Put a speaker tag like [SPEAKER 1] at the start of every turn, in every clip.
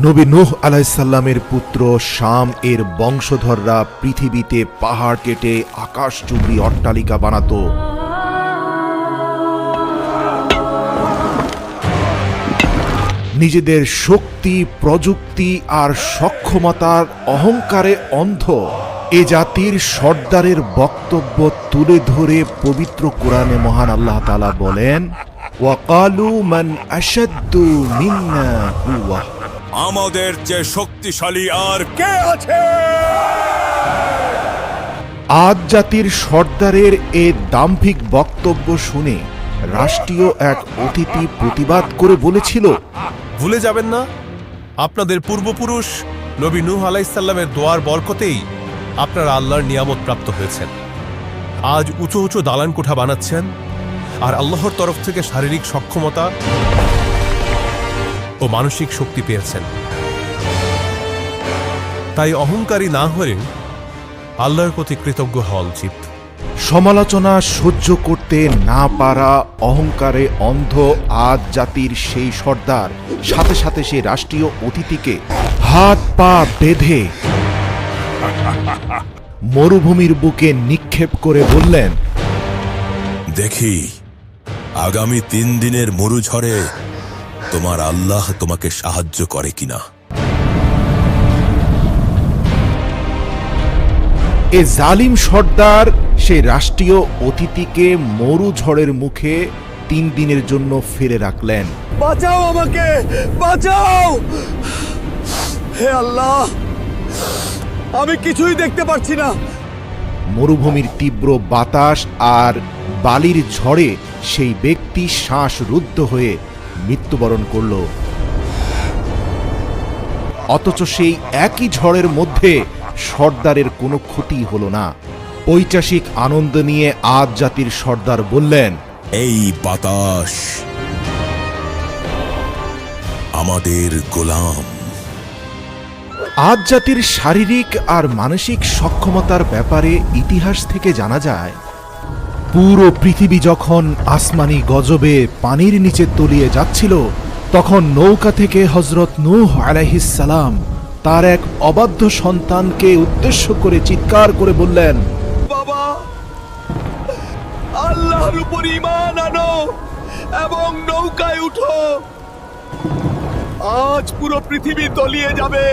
[SPEAKER 1] নবী নূহ আলাইহিস সালামের পুত্র শাম এর বংশধররা পৃথিবীতে পাহাড় কেটে আকাশচুম্বী অট্টালিকা বানাতো। নিজেদের শক্তি, প্রযুক্তি আর সক্ষমতার অহংকারে অন্ধ এ জাতির সর্দারের বক্তব্য তুলে ধরে পবিত্র কোরআনে মহান আল্লাহ তাআলা বলেন, ওয়াকালু মান আশাদ্দু মিন্না কুওয়া,
[SPEAKER 2] আমাদের চেয়ে শক্তিশালী আর কে আছে?
[SPEAKER 1] আদ জাতির সর্দারের এ দাম্ভিক বক্তব্য শুনে রাষ্ট্রীয় এক অতিথি প্রতিবাদ করে বলেছিল,
[SPEAKER 3] ভুলে যাবেন না, আপনাদের পূর্বপুরুষ নবী নূহ আলাইহিস সালামের দোয়ার বরকতেই আপনারা আল্লাহর নিয়ামত প্রাপ্ত হয়েছেন। আজ উঁচু উঁচু দালান কোঠা বানাচ্ছেন আর আল্লাহর তরফ থেকে শারীরিক সক্ষমতা ও মানসিক শক্তি পেয়েছেন। তাই অহংকারী না হয়ে আল্লাহর প্রতি কৃতজ্ঞ হওয়া উচিত।
[SPEAKER 1] সমালোচনা সহ্য করতে না পারা অহংকারে অন্ধ আদ জাতির সেই সর্দার সাথে সাথে সেই রাষ্ট্রীয় অতিথিকে হাত পা বেঁধে মরুভূমির বুকে নিক্ষেপ করে বললেন,
[SPEAKER 2] দেখি আগামী 3 দিনের মরুঝড়ে তোমার আল্লাহ তোমাকে সাহায্য করে কিনা।
[SPEAKER 1] এ জালিম সর্দার সেই রাষ্ট্রীয় অতিথিকে মরুঝড়ের মুখে 3 দিনের জন্য ফেলে রাখলেন।
[SPEAKER 4] বাঁচাও আমাকে, বাঁচাও! হে আল্লাহ, আমি কিছুই দেখতে পাচ্ছি না।
[SPEAKER 1] মরুভূমির তীব্র বাতাস আর বালির ঝড়ে সেই ব্যক্তি শ্বাসরুদ্ধ হয়ে মৃত্যুবরণ করল। অথচ সেই একই ঝড়ের মধ্যে সর্দারের কোনো ক্ষতি হলো না। ঐতিহাসিক আনন্দ নিয়ে আদ জাতির সর্দার বললেন,
[SPEAKER 2] এই বাতাস আমাদের গোলাম।
[SPEAKER 1] আদ জাতির শারীরিক আর মানসিক সক্ষমতার ব্যাপারে ইতিহাস থেকে জানা যায়, পুরো পৃথিবী যখন আসমানি গজবে পানির নিচে তলিয়ে যাচ্ছিল, তখন নৌকা থেকে হযরত নূহ আলাইহিস সালাম তার এক অবাধ্য সন্তানকে উদ্দেশ্য করে চিৎকার করে বললেন,
[SPEAKER 4] বাবা, আল্লাহর উপর ঈমান আনো এবং নৌকায় উঠো। আজ পুরো পৃথিবী তলিয়ে যাবে,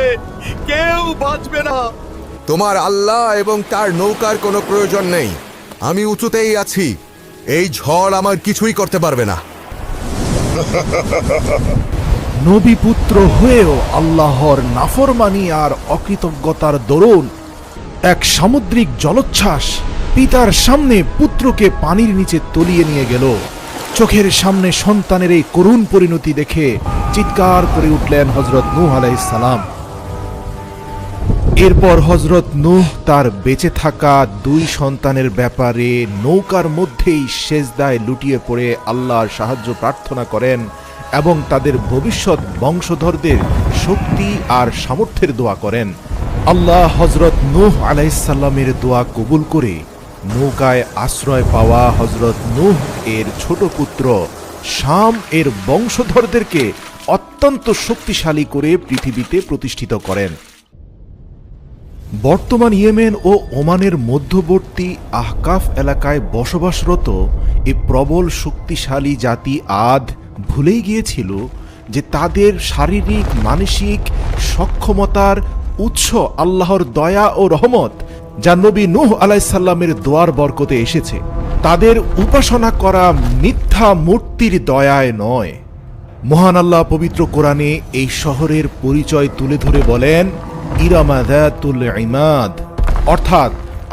[SPEAKER 4] কেউ বাঁচবে না।
[SPEAKER 5] তোমার আল্লাহ এবং তার নৌকার কোনো প্রয়োজন নেই। আমি উঁচুতেই আছি, এই ঝড় আমার কিছুই করতে পারবে না।
[SPEAKER 1] নবী পুত্র হয়েও আল্লাহর নাফরমানি আর অকৃতজ্ঞতার দরুন এক সামুদ্রিক জলোচ্ছ্বাস পিতার সামনে পুত্রকে পানির নিচে তলিয়ে নিয়ে গেল। চোখের সামনে সন্তানের এই করুণ পরিণতি দেখে চিৎকার করে উঠলেন হযরত নূহ আলাইহিস সালাম। এরপর হযরত নূহ তার বেঁচে থাকা 2 সন্তানের ব্যাপারে নৌকার মধ্যেই সেজদায় লুটিয়ে পড়ে আল্লাহর সাহায্য প্রার্থনা করেন এবং তাদের ভবিষ্যৎ বংশধরদের শক্তি আর সামর্থ্যের দোয়া করেন। আল্লাহ হযরত নূহ আলাইহিস সালামের দোয়া কবুল করে নৌকায় আশ্রয় পাওয়া হযরত নূহ এর ছোট পুত্র শাম এর বংশধরদেরকে অত্যন্ত শক্তিশালী করে পৃথিবীতে প্রতিষ্ঠিত করেন। বর্তমান ইয়েমেন ও ওমানের মধ্যবর্তী আহকাফ এলাকায় বসবাসরত এ প্রবল শক্তিশালী জাতি আদ ভুলেই গিয়েছিল যে তাদের শারীরিক মানসিক সক্ষমতার উৎস আল্লাহর দয়া ও রহমত, যা নবী নূহ আলাইহিস সালামের দোয়ার বরকতে এসেছে। তাদের উপাসনা করা মিথ্যা মূর্তির দয়ায় নয়। মহান আল্লাহ পবিত্র কোরআনে এই শহরের পরিচয় তুলে ধরে বলেন, ইরামা যাতুল ইমাদ, অর্থাৎ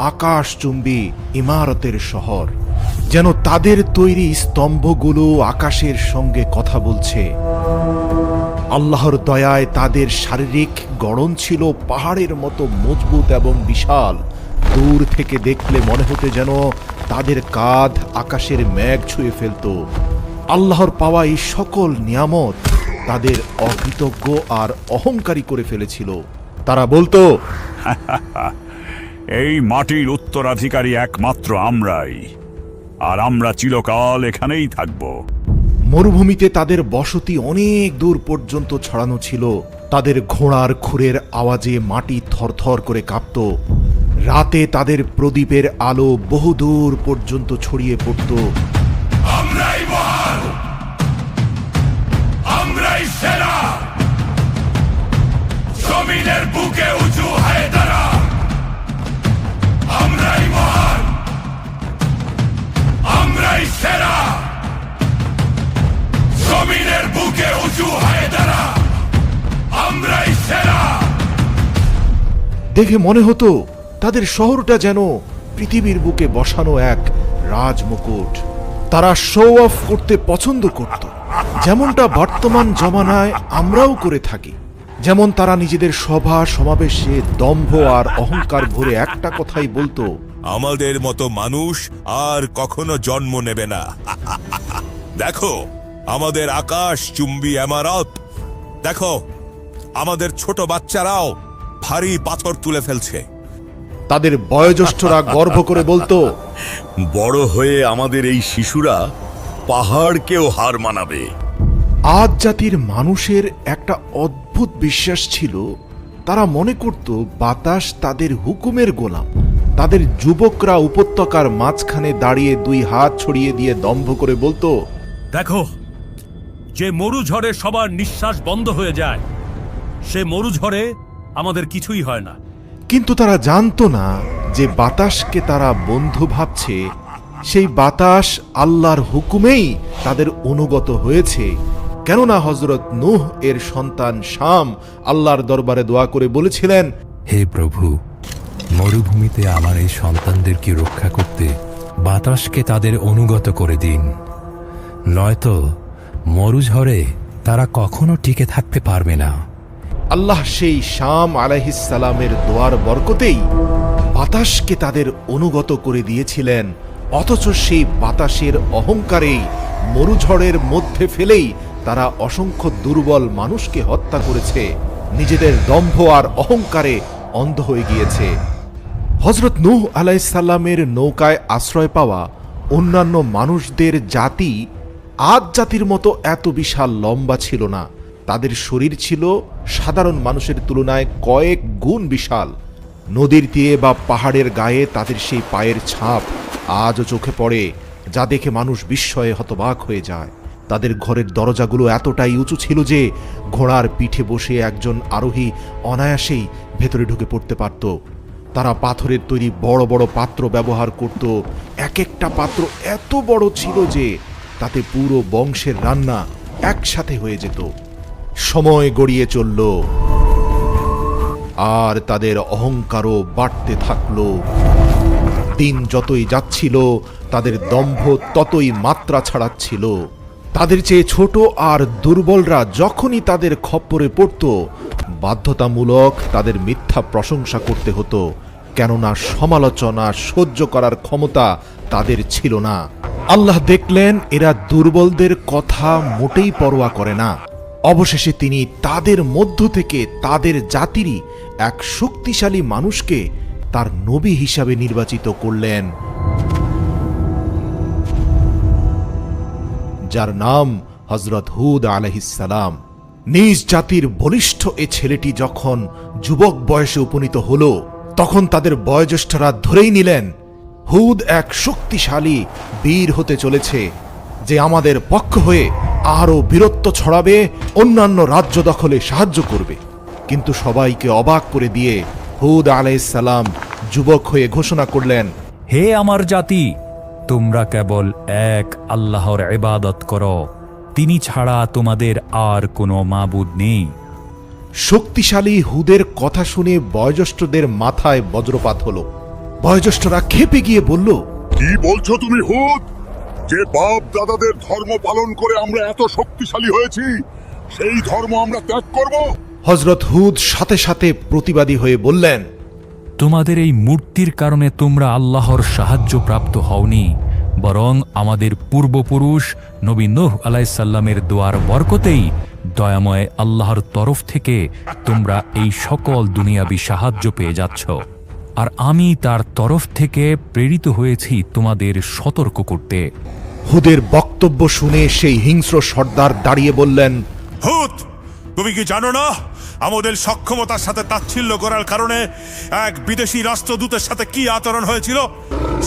[SPEAKER 1] আকাশচুম্বী ইমারতের শহর। যেন তাদের তৈরি স্তম্ভগুলো আকাশের সঙ্গে কথা বলছে। আল্লাহর দয়ায় তাদের শারীরিক গড়ন ছিল পাহাড়ের মতো মজবুত এবং বিশাল। দূর থেকে দেখলে মনে হতে যেন তাদের কাঁধ আকাশের মেঘ ছুঁয়ে ফেলত। আল্লাহর পাওয়া এই সকল নিয়ামত তাদের অকৃতজ্ঞ আর অহংকারী করে ফেলেছিল। তারা বলতো,
[SPEAKER 6] এই মাটির উত্তরাধিকারী একমাত্র আমরাই, আর আমরা চিরকাল এখানেই থাকব।
[SPEAKER 1] মরুভূমিতে তাদের বসতি অনেক দূর পর্যন্ত ছড়ানো ছিল, তাদের ঘোড়ার খুরের আওয়াজে মাটি থরথর করে কাঁপত। রাতে তাদের প্রদীপের আলো বহুদূর পর্যন্ত ছড়িয়ে পড়ত।
[SPEAKER 2] আমরাই মহান, আমরাই সেরা, জমিনের বুকে উঁচু হয়ে দাঁড়া। আমরাই মহান, আমরাই সেরা, জমিনের বুকে উঁচু হয়ে দাঁড়া। আমরাই সেরা।
[SPEAKER 1] দেখে মনে হতো তাদের শহরটা যেন পৃথিবীর বুকে বসানো এক রাজমুকুট। তারা শো অফ করতে পছন্দ করত, যেমনটা বর্তমান জমানায় আমরাও করে থাকি। যেমন তারা নিজেদের সভা সমাবেশে দম্ভ আর অহংকার ভরে একটা কথাই বলতো,
[SPEAKER 2] আমাদের মতো মানুষ আর কখনো জন্ম নেবে না। দেখো আমাদের আকাশ চুম্বি ইমারত, দেখো আমাদের ছোট বাচ্চারাও ভারী পাথর তুলে ফেলছে।
[SPEAKER 1] তাদের বয়োজ্যেষ্ঠরা গর্ব করে বলতো,
[SPEAKER 7] বড় হয়ে আমাদের এই শিশুরা পাহাড়কেও হার মানাবে।
[SPEAKER 1] আদ জাতির মানুষের একটা অদ্ভুত বিশ্বাস ছিল, তারা মনে করত বাতাস তাদের হুকুমের গোলাম। তাদের যুবকরা উপত্যকার মাঝখানে দাঁড়িয়ে দুই হাত ছড়িয়ে দিয়ে দম্ভ করে বলতো,
[SPEAKER 8] দেখো, যে মরু ঝড়ে সবার নিঃশ্বাস বন্ধ হয়ে যায়, সে মরু ঝড়ে আমাদের কিছুই হয় না।
[SPEAKER 1] কিন্তু তারা জানতো না যে বাতাসকে তারা বন্ধু ভাবছে, সেই বাতাস আল্লাহর হুকুমেই তাদের অনুগত হয়েছে। কেননা হযরত নূহ এর সন্তান শাম আল্লাহর দরবারে দোয়া করে বলেছিলেন,
[SPEAKER 9] হে প্রভু, মরুভূমিতে আমার এই সন্তানদেরকে রক্ষা করতে বাতাসকে তাদের অনুগত করে দিন, নয়তো মরুঝড়ে তারা কখনো টিকে থাকতে পারবে না।
[SPEAKER 1] আল্লাহ সেই শাম আলাইহিস সালামের দোয়ার বরকতেই বাতাসকে তাদের অনুগত করে দিয়েছিলেন। অথচ সেই বাতাসের অহংকারেই মরুঝড়ের মধ্যে ফেলেই তারা অসংখ্য দুর্বল মানুষকে হত্যা করেছে, নিজেদের দম্ভ আর অহংকারে অন্ধ হয়ে গিয়েছে। হযরত নূহ আলাইহিস সালামের নৌকায় আশ্রয় পাওয়া অন্যান্য মানুষদের জাতি আদ জাতির মতো এত বিশাল লম্বা ছিল না। তাদের শরীর ছিল সাধারণ মানুষের তুলনায় কয়েক গুণ বিশাল। নদীর তীরে বা পাহাড়ের গায়ে তাদের সেই পায়ের ছাপ আজও চোখে পড়ে, যা দেখে মানুষ বিস্ময়ে হতবাক হয়ে যায়। তাদের ঘরের দরজাগুলো এতটাই উঁচু ছিল যে ঘোড়ার পিঠে বসে একজন আরোহী অনায়াসেই ভেতরে ঢুকে পড়তে পারত। তারা পাথরের তৈরি বড় বড় পাত্র ব্যবহার করত। এক একটা পাত্র এত বড় ছিল যে তাতে পুরো বংশের রান্না একসাথে হয়ে যেত। সময় গড়িয়ে চলল আর তাদের অহংকারও বাড়তে থাকল। দিন যতই যাচ্ছিল তাদের দম্ভ ততই মাত্রা ছাড়াচ্ছিল। তাদের চেয়ে ছোট আর দুর্বলরা যখনই তাদের খপ্পরে পড়ত, বাধ্যতামূলক তাদের মিথ্যা প্রশংসা করতে হতো, কেননা সমালোচনা সহ্য করার ক্ষমতা তাদের ছিল না। আল্লাহ দেখলেন এরা দুর্বলদের কথা মোটেই পরোয়া করে না। অবশেষে তিনি তাদের মধ্য থেকে তাদের জাতিরই এক শক্তিশালী মানুষকে তার নবী হিসাবে নির্বাচিত করলেন, যার নাম হযরত হুদ আলাইহিস সালাম। নিজ জাতির বলিষ্ঠ এ ছেলেটি যখন যুবক বয়সে উপনীত হল, তখন তাদের বয়োজ্যেষ্ঠরা ধরেই নিলেন হুদ এক শক্তিশালী বীর হতে চলেছে, যে আমাদের পক্ষ হয়ে আরও বীরত্ব ছড়াবে, অন্যান্য রাজ্য দখলে সাহায্য করবে। কিন্তু সবাইকে অবাক করে দিয়ে হুদ আলাইহিস সালাম যুবক হয়ে ঘোষণা করলেন,
[SPEAKER 8] হে আমার জাতি, তোমরা কেবল এক আল্লাহর ইবাদত করো, তিনি ছাড়া তোমাদের আর কোনো মাবুদ নেই।
[SPEAKER 1] শক্তিশালী হুদের কথা শুনে বয়োজ্যেষ্ঠদের মাথায় বজ্রপাত হলো। বয়োজ্যেষ্ঠরা ক্ষেপে গিয়ে বলল,
[SPEAKER 7] কি বলছো তুমি হুদ? যে বাপ দাদাদের ধর্ম পালন করে আমরা এত শক্তিশালী হয়েছি, সেই ধর্ম আমরা ত্যাগ করব?
[SPEAKER 1] হযরত হুদ সাথে সাথে প্রতিবাদী হয়ে বললেন,
[SPEAKER 8] তোমাদের এই মূর্তির কারণে তোমরা আল্লাহর সাহায্য প্রাপ্ত হওনি, বরং আমাদের পূর্বপুরুষ নবী নূহ আলাইহিস সালামের দোয়ার বরকতেই দয়াময় আল্লাহর তরফ থেকে তোমরা এই সকল দুনিয়াবী সাহায্য পেয়ে যাচ্ছ। আর আমি তার তরফ থেকে প্রেরিত হয়েছি তোমাদের সতর্ক করতে।
[SPEAKER 1] হুদের বক্তব্য শুনে সেই হিংস্র সর্দার দাঁড়িয়ে বললেন,
[SPEAKER 2] হুদ, তুমি কি জানো না আমাদের সক্ষমতার সাথে তাচ্ছিল্য করার কারণে এক বিদেশি রাষ্ট্রদূতের সাথে কি আচরণ হয়েছিল?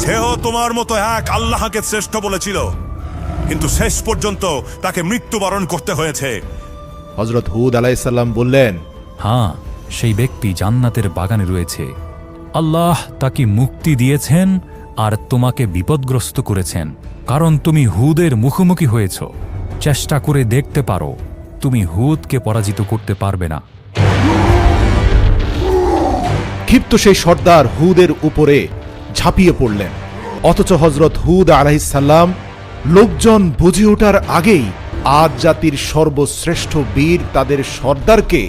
[SPEAKER 2] সেও তোমার মতো এক আল্লাহকে শ্রেষ্ঠ বলেছিল, কিন্তু শেষ পর্যন্ত তাকে মৃত্যুবরণ করতে হয়েছে।
[SPEAKER 1] হযরত হুদ আলাইহিসসালাম বললেন,
[SPEAKER 8] হ্যাঁ, সেই ব্যক্তি জান্নাতের বাগানে রয়েছে। আল্লাহ তাকে মুক্তি দিয়েছেন আর তোমাকে বিপদগ্রস্ত করেছেন, কারণ তুমি হুদের মুখোমুখি হয়েছ। চেষ্টা করে দেখতে পারো, তুমি হুদকে পরাজিত করতে পারবে না।
[SPEAKER 1] ক্ষিপ্ত সেই সর্দার হুদের উপরে ঝাঁপিয়ে পড়লেন, অথচ হযরত হুদ আলাইহিসসালাম লোকজন বুঝে ওঠার আগেই আদ জাতির সর্বশ্রেষ্ঠ বীর তাদের সর্দারকে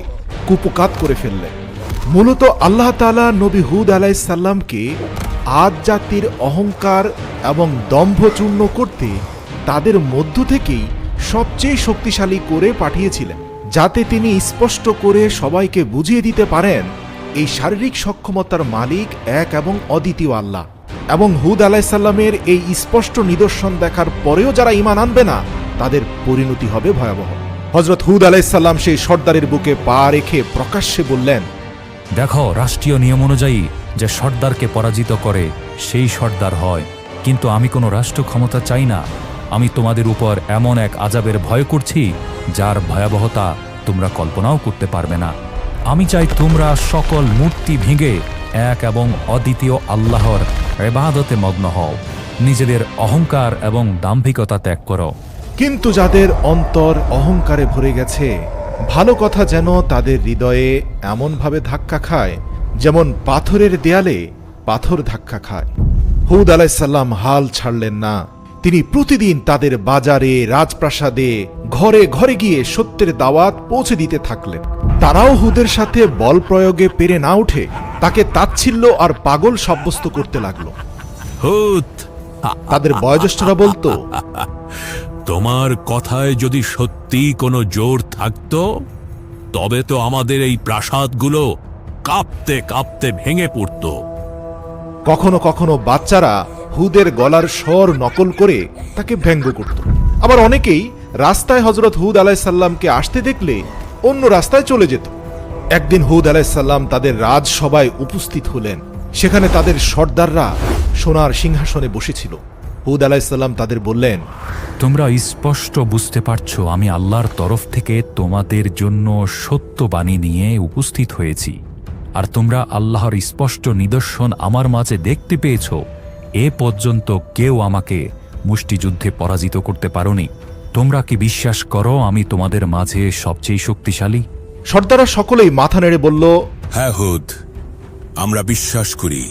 [SPEAKER 1] কুপকাত করে ফেললেন। মূলত আল্লাহ তাআলা নবী হুদ আলাইহিসসালামকে আদ জাতির অহংকার এবং দম্ভ চূর্ণ করতে তাদের মধ্য থেকেই সবচেয়ে শক্তিশালী করে পাঠিয়েছিলেন, যাতে তিনি স্পষ্ট করে সবাইকে বুঝিয়ে দিতে পারেন এই শারীরিক সক্ষমতার মালিক এক এবং অদ্বিতীয় আল্লাহ। এবং হুদ আলাইহিসসালামের এই স্পষ্ট নিদর্শন দেখার পরেও যারা ঈমান আনবে না, তাদের পরিণতি হবে ভয়াবহ। হযরত হুদ আলাইহিসসালাম সেই সর্দারের বুকে পা রেখে প্রকাশ্যে বললেন,
[SPEAKER 8] দেখো, রাষ্ট্রীয় নিয়ম অনুযায়ী যে সর্দারকে পরাজিত করে সেই সর্দার হয়, কিন্তু আমি কোনো রাষ্ট্র ক্ষমতা চাই না। আমি তোমাদের উপর এমন এক আযাবের ভয় করছি যার ভয়াবহতা তোমরা কল্পনাও করতে পারবে না। আমি চাই তোমরা সকল মূর্তি ভেঙে এক এবং অদ্বিতীয় আল্লাহর ইবাদতে মগ্ন হও, নিজেদের অহংকার এবং দাম্ভিকতা ত্যাগ করো।
[SPEAKER 1] কিন্তু যাদের অন্তর অহংকারে ভরে গেছে, ভালো কথা যেন তাদের হৃদয়ে এমনভাবে ধাক্কা খায় যেমন পাথরের দেয়ালে পাথর ধাক্কা খায়। হুদ আলাইহিসসালাম হাল ছাড়লেন না। তিনি প্রতিদিন তাদের বাজারে, রাজপ্রাসাদে, ঘরে ঘরে গিয়ে সত্যের দাওয়াত পৌঁছে দিতে থাকলেন। তারাও হুদের সাথে বল প্রয়োগে পেরে না উঠে তাকে তাচ্ছিল্য আর পাগল সাব্যস্ত করতে লাগলো।
[SPEAKER 6] হুদ,
[SPEAKER 1] তাদের বয়োজ্যেষ্ঠরা বলতো,
[SPEAKER 6] তোমার কথায় যদি সত্যি কোনো জোর থাকতো তবে তো আমাদের এই প্রাসাদগুলো কাঁপতে কাঁপতে ভেঙে পড়তো।
[SPEAKER 1] কখনো কখনো বাচ্চারা হুদের গলার স্বর নকল করে তাকে ব্যঙ্গ করত। আবার অনেকেই রাস্তায় হযরত হুদ আলাইহিসসালামকে আসতে দেখলে অন্য রাস্তায় চলে যেত। একদিন হুদ আলাইহিসসালাম তাদের রাজসভায় উপস্থিত হলেন। সেখানে তাদের সর্দাররা সোনার সিংহাসনে বসেছিল। হুদ আলাইহিসসালাম তাদের বললেন,
[SPEAKER 8] তোমরা স্পষ্ট বুঝতে পারছো আমি আল্লাহর তরফ থেকে তোমাদের জন্য সত্য বাণী নিয়ে উপস্থিত হয়েছি, আর তোমরা আল্লাহর স্পষ্ট নিদর্শন আমার মাঝে দেখতে পেয়েছ। এ পর্যন্ত কেউ আমাকে মুষ্টিযুদ্ধে পরাজিত করতে পারোনি। তোমরা কি বিশ্বাস করো আমি তোমাদের মাঝে সবচেয়ে শক্তিশালী?
[SPEAKER 1] সর্দাররা সকলেই মাথা নেড়ে বলল,
[SPEAKER 2] হ্যাঁ হুদ, আমরা বিশ্বাস করি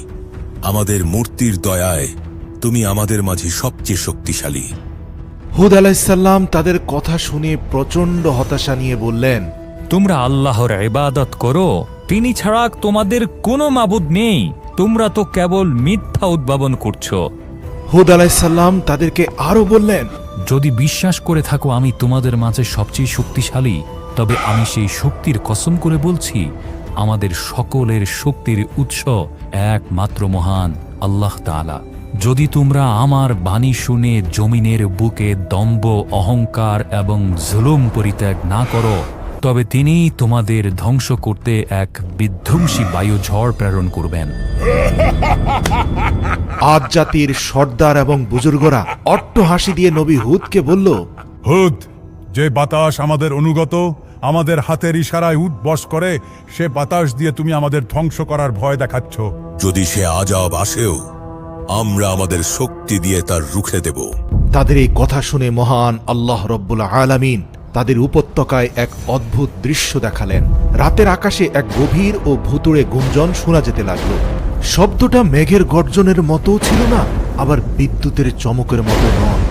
[SPEAKER 2] আমাদের মূর্তির দয়ায় তুমি আমাদের মাঝে সবচেয়ে শক্তিশালী।
[SPEAKER 1] হুদ আলাইহিসসালাম তাদের কথা শুনে প্রচণ্ড হতাশা নিয়ে বললেন,
[SPEAKER 8] তোমরা আল্লাহর ইবাদত করো, তিনি ছাড়া তোমাদের কোনো মাবুদ নেই। তোমরা তো কেবল মিথ্যা উদ্ভাবন করছো।
[SPEAKER 1] হুদ আলাইহিসসালাম তাদেরকে আরো বললেন,
[SPEAKER 8] যদি বিশ্বাস করে থাকো আমি তোমাদের মাঝে সবচেয়ে শক্তিশালী, তবে আমি সেই শক্তির কসম করে বলছি, আমাদের সকলের শক্তির উৎস একমাত্র মহান আল্লাহ তাআলা। যদি তোমরা আমার বাণী শুনে জমিনের বুকে দম্ভ, অহংকার এবং জুলুম পরিত্যাগ না করো, তবে তিনি তোমাদের ধ্বংস করতে এক বিধ্বংসী বায়ু ঝড় প্রেরণ করবেন।
[SPEAKER 1] আদ জাতির সর্দার এবং বুজুর্গরা অট্ট হাসি দিয়ে নবী হুদকে বলল,
[SPEAKER 7] হুদ, যে বাতাস আমাদের অনুগত, আমাদের হাতের ইশারায় উঠ বস করে, সে বাতাস দিয়ে তুমি আমাদের ধ্বংস করার ভয় দেখাচ্ছ।
[SPEAKER 2] যদি সে আযাব আসেও আমরা আমাদের শক্তি দিয়ে তার রুখে দেব।
[SPEAKER 1] তাদের এই কথা শুনে মহান আল্লাহ রব্বুল আলামিন তাদের উপত্যকায় এক অদ্ভুত দৃশ্য দেখালেন। রাতের আকাশে এক গভীর ও ভুতুড়ে গুঞ্জন শোনা যেতে লাগল। শব্দটা মেঘের গর্জনের মতো ছিল না, আবার বিদ্যুতের চমকের মতো নয়।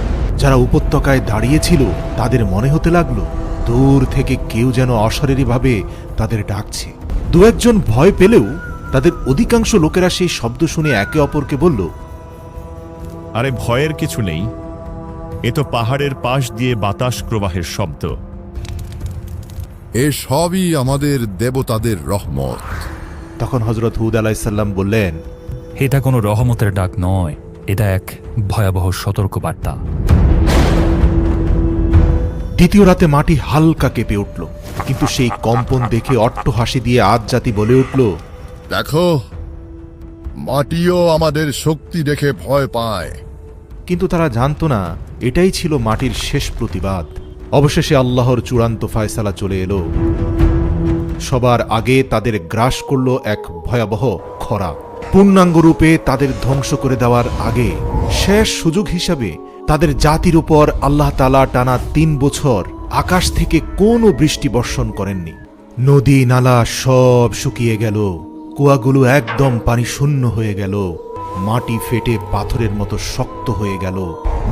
[SPEAKER 1] যারা উপত্যকায় দাঁড়িয়েছিল তাদের মনে হতে লাগলো দূর থেকে কেউ যেন অশরীরীভাবে তাদের ডাকছে। দু একজন ভয় পেলেও তাদের অধিকাংশ লোকেরা সেই শব্দ শুনে একে অপরকে বলল,
[SPEAKER 10] আরে ভয়ের কিছু নেই, এ তো পাহাড়ের পাশ দিয়ে বাতাস প্রবাহের শব্দ।
[SPEAKER 7] এ সবই আমাদের দেবতাদের রহমত।
[SPEAKER 1] তখন হযরত হুদ আলাইহিসসালাম বললেন,
[SPEAKER 8] এটা কোনো রহমতের ডাক নয়, এটা এক ভয়াবহ সতর্কবার্তা।
[SPEAKER 1] দ্বিতীয় রাতে মাটি হালকা কেঁপে উঠল, কিন্তু সেই কম্পন দেখে অট্টহাসি দিয়ে আদ জাতি বলে উঠল,
[SPEAKER 7] দেখো, মাটিও আমাদের শক্তি দেখে ভয় পায়।
[SPEAKER 1] কিন্তু তারা জানতো না এটাই ছিল মাটির শেষ প্রতিবাদ। অবশেষে আল্লাহর চূড়ান্ত ফায়সালা চলে এলো। সবার আগে তাদের গ্রাস করল এক ভয়াবহ খরা। পূর্ণাঙ্গ রূপে তাদের ধ্বংস করে দেওয়ার আগে শেষ সুযোগ হিসাবে তাদের জাতির উপর আল্লাহ তাআলা টানা 3 বছর আকাশ থেকে কোনো বৃষ্টি বর্ষণ করেননি। নদী নালা সব শুকিয়ে গেল, কুয়াগুলো একদম পানি শূন্য হয়ে গেল, মাটি ফেটে পাথরের মতো শক্ত হয়ে গেল।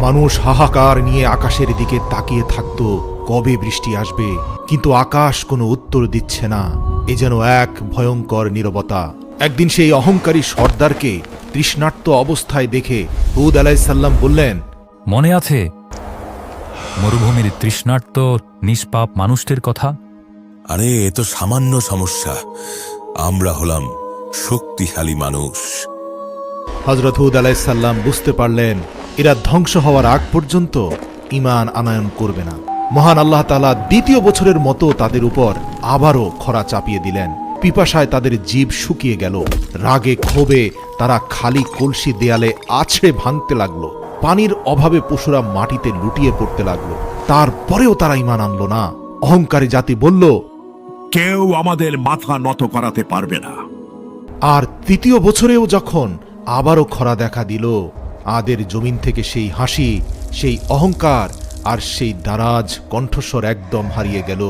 [SPEAKER 1] মানুষ হাহাকার নিয়ে আকাশের দিকে তাকিয়ে থাকত, কবে বৃষ্টি আসবে, কিন্তু আকাশ কোনো উত্তর দিচ্ছে না। এ যেন এক ভয়ঙ্কর নীরবতা। একদিন সেই অহংকারী সর্দারকে তৃষ্ণার্ত অবস্থায় দেখে হুদ আলাইহিসসালাম বললেন,
[SPEAKER 8] মনে আছে মরুভূমির তৃষ্ণার্ত নিষ্পাপ মানুষদের কথা?
[SPEAKER 2] আরে এ তো সামান্য সমস্যা, আমরা হলাম শক্তিশালী মানুষ।
[SPEAKER 1] হযরত হুদ আলাইহিসসালাম বুঝতে পারলেন এরা ধ্বংস হওয়ার আগ পর্যন্ত ঈমান আনয়ন করবে না। মহান আল্লাহ তাআলা দ্বিতীয় বছরের মতো তাদের উপর আবারও খরা চাপিয়ে দিলেন। পিপাসায় তাদের জিভ শুকিয়ে গেল। রাগে ক্ষোভে তারা খালি কলসি দেয়ালে আছড়ে ভাঙতে লাগলো। পানির অভাবে পশুরা মাটিতে লুটিয়ে পড়তে লাগলো। তারপরেও তারা ঈমান আনলো না। অহংকারী জাতি বলল,
[SPEAKER 7] কেউ আমাদের মাথা নত করাতে পারবে না।
[SPEAKER 1] আর তৃতীয় বছরেও যখন আবারও খরা দেখা দিল, আদের জমিন থেকে সেই হাসি, সেই অহংকার আর সেই দারাজ কণ্ঠস্বর একদম হারিয়ে গেল।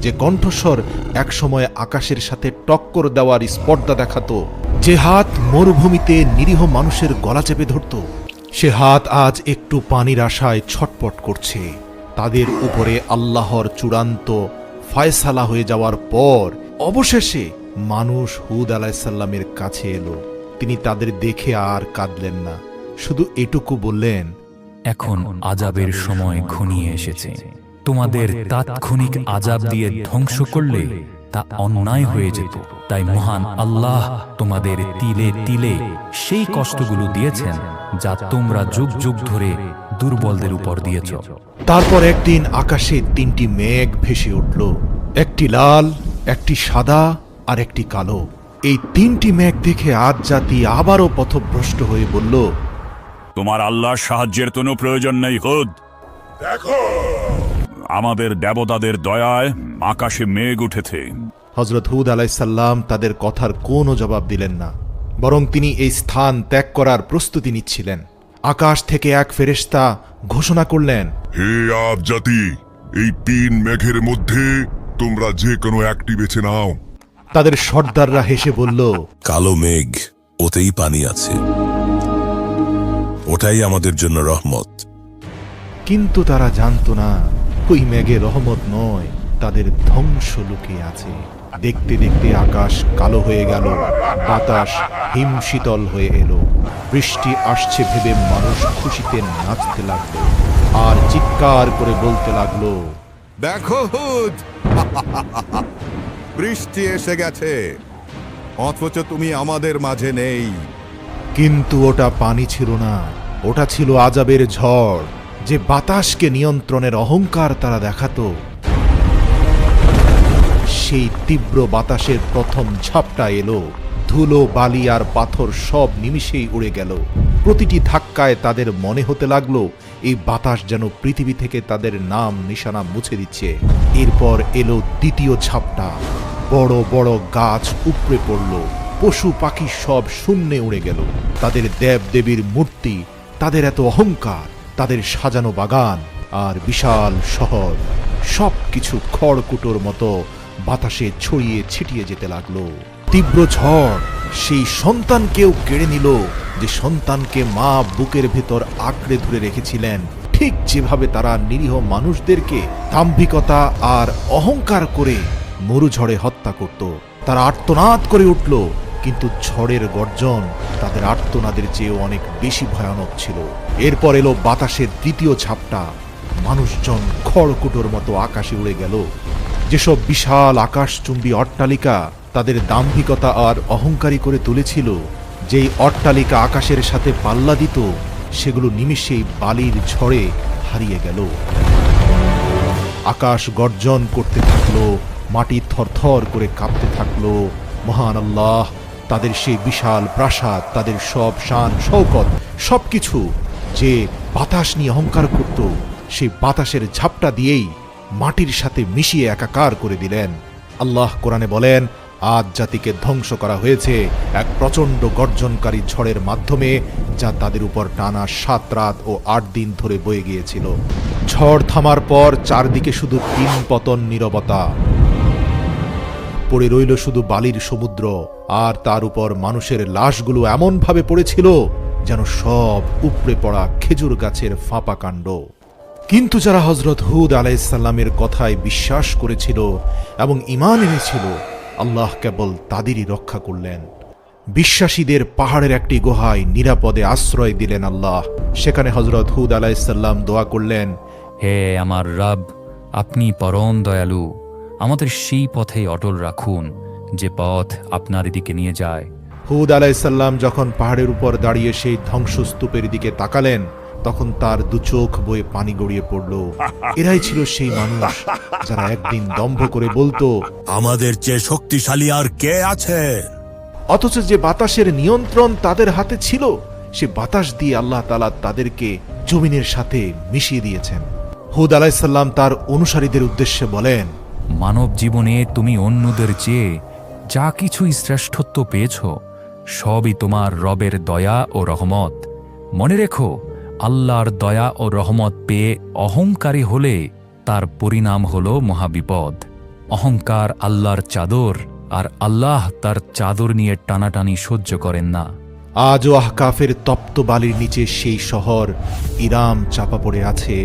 [SPEAKER 1] যে কণ্ঠস্বর একসময় আকাশের সাথে টক্কর দেওয়ার স্পর্ধা দেখাতো, যে হাত মরুভূমিতে নিরীহ মানুষের গলা চেপে ধরত, সে হাত আজ একটু পানির আশায় ছটপট করছে। তাদের উপরে আল্লাহর চূড়ান্ত ফায়সালা হয়ে যাওয়ার পর অবশেষে মানুষ হুদ আলাইহিসসালামের কাছে এলো। তিনি তাদের দেখে আর কাঁদলেন না, শুধু এটুকু বললেন,
[SPEAKER 8] এখন আযাবের সময় ঘনিয়ে এসেছে। তোমাদের তাৎক্ষণিক আযাব দিয়ে ধ্বংস করলে তা অন্যায় হয়ে যেত। তাই মহান আল্লাহ তোমাদের তিলে তিলে সেই কষ্টগুলো দিয়েছেন যা তোমরা যুগ যুগ ধরে দুর্বলদের উপর দিয়েছ।
[SPEAKER 1] তারপর একদিন আকাশে 3টি মেঘ ভেসে উঠল, একটি লাল, একটি সাদা আর একটি কালো। এই 3টি মেঘ দেখে আদ জাতি আবারও পথভ্রষ্ট হয়ে বলল,
[SPEAKER 6] তোমার আল্লাহর সাহায্যের কোনো প্রয়োজন নেই হুদ।
[SPEAKER 7] দেখো,
[SPEAKER 6] আমাদের দেবতাদের দয়ায় আকাশে মেঘ উঠেছে।
[SPEAKER 1] হযরত হুদ আলাইহিসসালাম তাদের কথার কোনো জবাব দিলেন না, বরং তিনি এই স্থান ত্যাগ করার প্রস্তুতি নিচ্ছিলেন। আকাশ থেকে এক ফেরেশতা ঘোষণা করলেন,
[SPEAKER 7] হে আদ জাতি, এই 3 মেঘের মধ্যে তোমরা যে কোনো একটি বেছে নাও।
[SPEAKER 1] তাদের সর্দাররা হেসে বলল,
[SPEAKER 2] কালো মেঘ, ওতেই পানি আছে, ওটাই আমাদের জন্য রহমত।
[SPEAKER 1] কিন্তু তারা জানতো না ওই মেঘে রহমত নয়, তাদের ধ্বংস লুকিয়ে আছে। দেখতে দেখতে আকাশ কালো হয়ে গেল, বাতাস হিমশীতল হয়ে এলো। বৃষ্টি আসছে ভেবে মানুষ খুশিতে নাচতে লাগলো আর চিৎকার করে বলতে লাগলো,
[SPEAKER 5] দেখো হুদ, বৃষ্টি এসে গেছে, অথচ তুমি আমাদের মাঝে নেই।
[SPEAKER 1] কিন্তু ওটা পানি ছিল না, ওটা ছিল আযাবের ঝড়। যে বাতাসকে নিয়ন্ত্রণের অহংকার তারা দেখাতো, সেই তীব্র বাতাসের প্রথম ঝাপটা এলো। ধুলো, বালি আর পাথর সব নিমিষেই উড়ে গেল। প্রতিটি ধাক্কায় তাদের মনে হতে লাগলো এই বাতাস যেন পৃথিবী থেকে তাদের নাম নিশানা মুছে দিচ্ছে। এরপর এলো দ্বিতীয় ঝাপটা। বড় বড় গাছ উপড়ে পড়ল, পশু পাখি সব শূন্যে উড়ে গেল। তাদের দেব দেবীর মূর্তি, তাদের এত অহংকার, তাদের সাজানো বাগান আর বিশাল শহর সবকিছু খড়কুটোর মতো বাতাসে ছড়িয়ে ছিটিয়ে যেতে লাগলো। তীব্র ঝড় সেই সন্তানকেও কেড়ে নিল, যে সন্তানকে মা বুকের ভেতর আঁকড়ে ধরে রেখেছিলেন। ঠিক যেভাবে তারা নিরীহ মানুষদেরকে দাম্ভিকতা আর অহংকার করে মরুঝড়ে হত্যা করত। তারা আর্তনাদ করে উঠল, কিন্তু ঝড়ের গর্জন তাদের আর্তনাদের চেয়েও অনেক বেশি ভয়ানক ছিল। এরপর এলো বাতাসের দ্বিতীয় ঝাপটা। মানুষজন খড়কুটোর মতো আকাশে উড়ে গেল। যেসব বিশাল আকাশচুম্বী অট্টালিকা তাদের দাম্ভিকতা আর অহংকারী করে তুলেছিল, যেই অট্টালিকা আকাশের সাথে পাল্লা দিত, সেগুলো নিমিষেই বালির ঝড়ে হারিয়ে গেল। আকাশ গর্জন করতে থাকলো, মাটি থরথর করে কাঁপতে থাকলো। মহান আল্লাহ তাদের সেই বিশাল প্রাসাদ, তাদের সব শান শৌকত, সবকিছু যে বাতাস নিয়ে অহংকার করত, সেই বাতাসের ঝাপটা দিয়েই মাটির সাথে মিশিয়ে একাকার করে দিলেন। আল্লাহ কোরআনে বলেন, আদ জাতিকে ধ্বংস করা হয়েছে এক প্রচণ্ড গর্জনকারী ঝড়ের মাধ্যমে, যা তাদের উপর টানা 7 রাত ও 8 দিন ধরে বয়ে গিয়েছিল। ঝড় থামার পর চারদিকে শুধু তিন পতন নীরবতা, পড়ে রইল শুধু বালির সমুদ্র, আর তার উপর মানুষের লাশগুলো এমনভাবে পড়েছিল যেন সব উপড়ে পড়া খেজুর গাছের ফাঁপা কাণ্ড। কিন্তু যারা হযরত হুদ আলাইহিসসালামের কথায় বিশ্বাস করেছিল এবং ঈমান এনেছিল, আল্লাহ কেবল তাদেরই রক্ষা করলেন। বিশ্বাসীদের পাহাড়ের একটি গুহায় নিরাপদে আশ্রয় দিলেন আল্লাহ। সেখানে হযরত হুদ আলাইহিসসালাম দোয়া করলেন,
[SPEAKER 8] হে আমার রব, আপনি পরম দয়ালু, আমাদের সেই পথে অটল রাখুন যে পথ আপনার দিকে নিয়ে যায়।
[SPEAKER 1] হুদ আলাইহিসসালাম যখন পাহাড়ের উপর দাঁড়িয়ে সেই ধ্বংসস্তূপের দিকে তাকালেন, তখন তার দু চোখ বয়ে পানি গড়িয়ে পড়ল। এরাই ছিল সেই মানুষ যারা একদিন দম্ভ করে বলতো,
[SPEAKER 2] আমাদের চেয়ে শক্তিশালী আর কে আছে?
[SPEAKER 1] অথচ যে বাতাসের নিয়ন্ত্রণ তাদের হাতে ছিল, সে বাতাস দিয়ে আল্লাহ তাআলা তাদেরকে জমিনের সাথে মিশিয়ে দিয়েছেন। হুদ আলাইহিসসালাম তার অনুসারীদের উদ্দেশ্যে বলেন,
[SPEAKER 8] মানব জীবনে তুমি অন্যদের চেয়ে যা কিছুই শ্রেষ্ঠত্ব পেয়েছ, সবই তোমার রবের দয়া ও রহমত। মনে রেখো, আল্লাহর দয়া ও রহমত পেয়ে অহংকারী হলে তার পরিণাম হল মহাবিপদ। অহংকার আল্লাহর চাদর, আর আল্লাহ তার চাদর নিয়ে টানাটানি সহ্য করেন না।
[SPEAKER 1] আজও আহকাফের তপ্ত বালির নিচে সেই শহর ইরাম চাপা পড়ে আছে,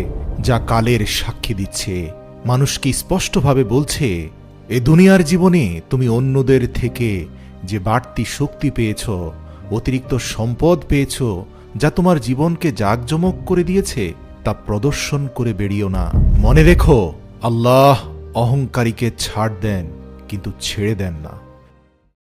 [SPEAKER 1] যা কালের সাক্ষী দিচ্ছে। মানুষকে স্পষ্টভাবে বলছে, এ দুনিয়ার জীবনে তুমি অন্যদের থেকে যে বাড়তি শক্তি পেয়েছ, অতিরিক্ত সম্পদ পেয়েছ, যা তোমার জীবনকে জাঁকজমক করে দিয়েছে, তা প্রদর্শন করে বেরিও না। মনে রেখো, আল্লাহ অহংকারীকে ছাড় দেন, কিন্তু ছেড়ে দেন না।